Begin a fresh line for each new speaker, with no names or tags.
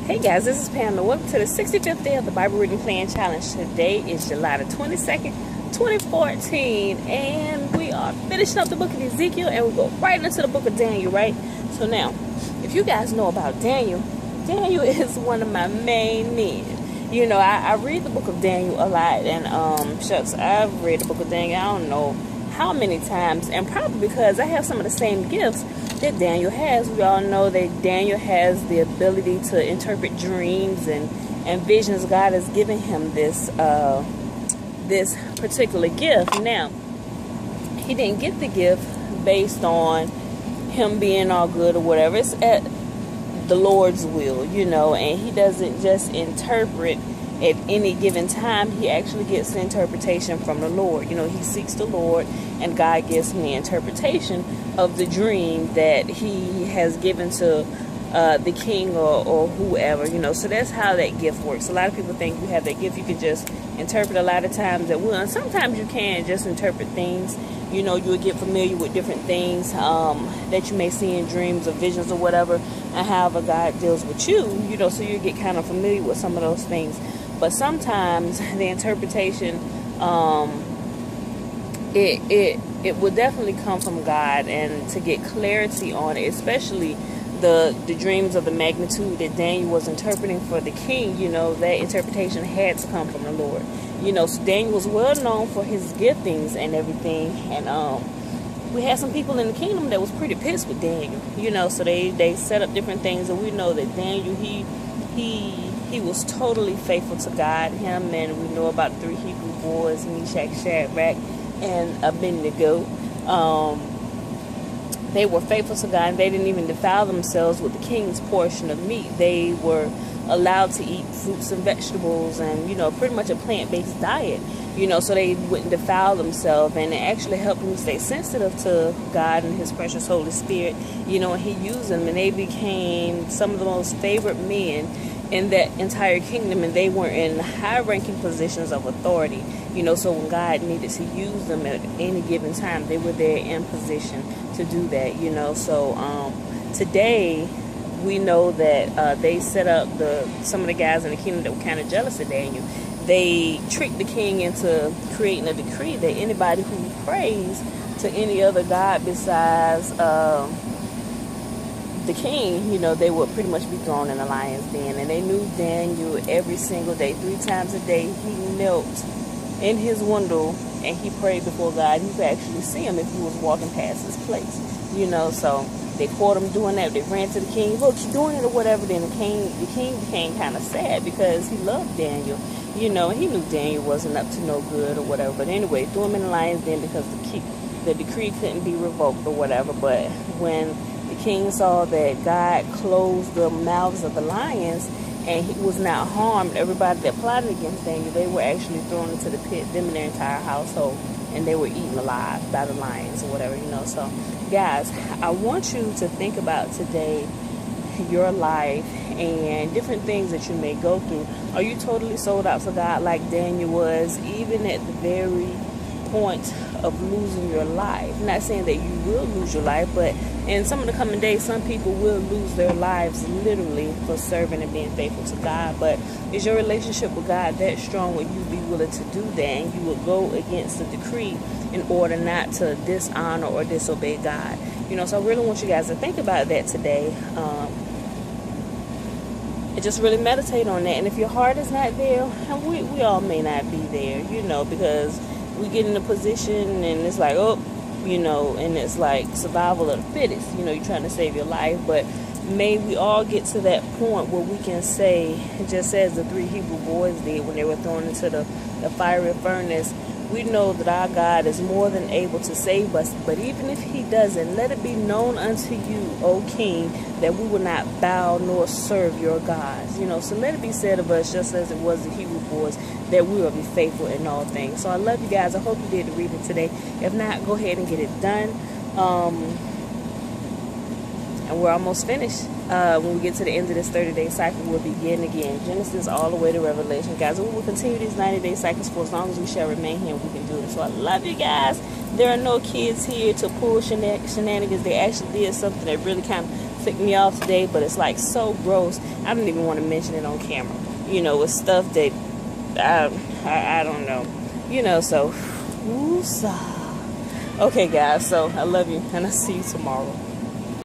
Hey guys, this is Pamela. Welcome to the 65th day of the Bible Reading Plan Challenge. Today is July the 22nd, 2014, and we are finishing up the book of Ezekiel, and we go right into the book of Daniel, right? So now, if you guys know about Daniel, Daniel is one of my main men. You know, I read the book of Daniel a lot, and shucks, I've read the book of Daniel, I don't know how many times, and probably because I have some of the same gifts that Daniel has. We all know that Daniel has the ability to interpret dreams and visions. God has given him this this particular gift. Now, he didn't get the gift based on him being all good or whatever. It's at the Lord's will, you know, and he doesn't just interpret at any given time. He actually gets the interpretation from the Lord. You know, he seeks the Lord, and God gives him the interpretation of the dream that he has given to the king or whoever, you know. So that's how that gift works. A lot of people think you have that gift, you can just interpret a lot of times at will, and sometimes you can just interpret things. You know, you would get familiar with different things that you may see in dreams or visions or whatever, and however God deals with you, you know, so you get kind of familiar with some of those things. But sometimes the interpretation, it will definitely come from God, and to get clarity on it, especially the dreams of the magnitude that Daniel was interpreting for the king, you know, that interpretation had to come from the Lord. You know, so Daniel was well known for his giftings and everything, and we had some people in the kingdom that was pretty pissed with Daniel, you know, so they set up different things, and we know that Daniel, he was totally faithful to God, him, and we know about the three Hebrew boys, Meshach, Shadrach, and Abednego. They were faithful to God, and they didn't even defile themselves with the king's portion of meat. They were allowed to eat fruits and vegetables and, you know, pretty much a plant-based diet, you know, so they wouldn't defile themselves, and it actually helped them stay sensitive to God and his precious Holy Spirit, you know, and he used them, and they became some of the most favored men in that entire kingdom, and they were in high-ranking positions of authority, you know, so when God needed to use them at any given time, they were there in position to do that, you know. So today we know that they set up some of the guys in the kingdom that were kind of jealous of Daniel. They tricked the king into creating a decree that anybody who prays to any other god besides the king, you know, they would pretty much be thrown in the lion's den. And they knew Daniel every single day, 3 times a day. He knelt in his window and he prayed before God. You could actually see him if he was walking past his place, you know. So they caught him doing that. They ran to the king, look, you're doing it or whatever. Then the king became kind of sad because he loved Daniel, you know, and he knew Daniel wasn't up to no good or whatever. But anyway, threw him in the lion's den because the decree couldn't be revoked or whatever. But when the king saw that God closed the mouths of the lions and he was not harmed, everybody that plotted against Daniel, they were actually thrown into the pit, them and their entire household, and they were eaten alive by the lions or whatever, you know. So guys, I want you to think about today your life and different things that you may go through. Are you totally sold out to God like Daniel was, even at the very point of losing your life? I'm not saying that you will lose your life, but in some of the coming days, some people will lose their lives literally for serving and being faithful to God. But is your relationship with God that strong where you be willing to do that, and you will go against the decree in order not to dishonor or disobey God? You know, so I really want you guys to think about that today, and just really meditate on that. And if your heart is not there, and we all may not be there, you know, because we get in a position and it's like, oh, you know, and it's like survival of the fittest, you know, you're trying to save your life. But may we all get to that point where we can say, just as the 3 Hebrew boys did when they were thrown into the fiery furnace, we know that our God is more than able to save us. But even if he doesn't, let it be known unto you, O King, that we will not bow nor serve your gods. You know, so let it be said of us, just as it was the Hebrew boys, that we will be faithful in all things. So I love you guys. I hope you did the reading today. If not, go ahead and get it done. And we're almost finished. When we get to the end of this 30-day cycle, we'll begin again. Genesis all the way to Revelation, guys. We will continue these 90-day cycles for as long as we shall remain here, and we can do it. So I love you guys. There are no kids here to pull shenanigans. They actually did something that really kind of flicked me off today, but it's like so gross. I don't even want to mention it on camera. You know, with stuff that I don't know. You know, so woosah. Okay, guys. So I love you, and I'll see you tomorrow.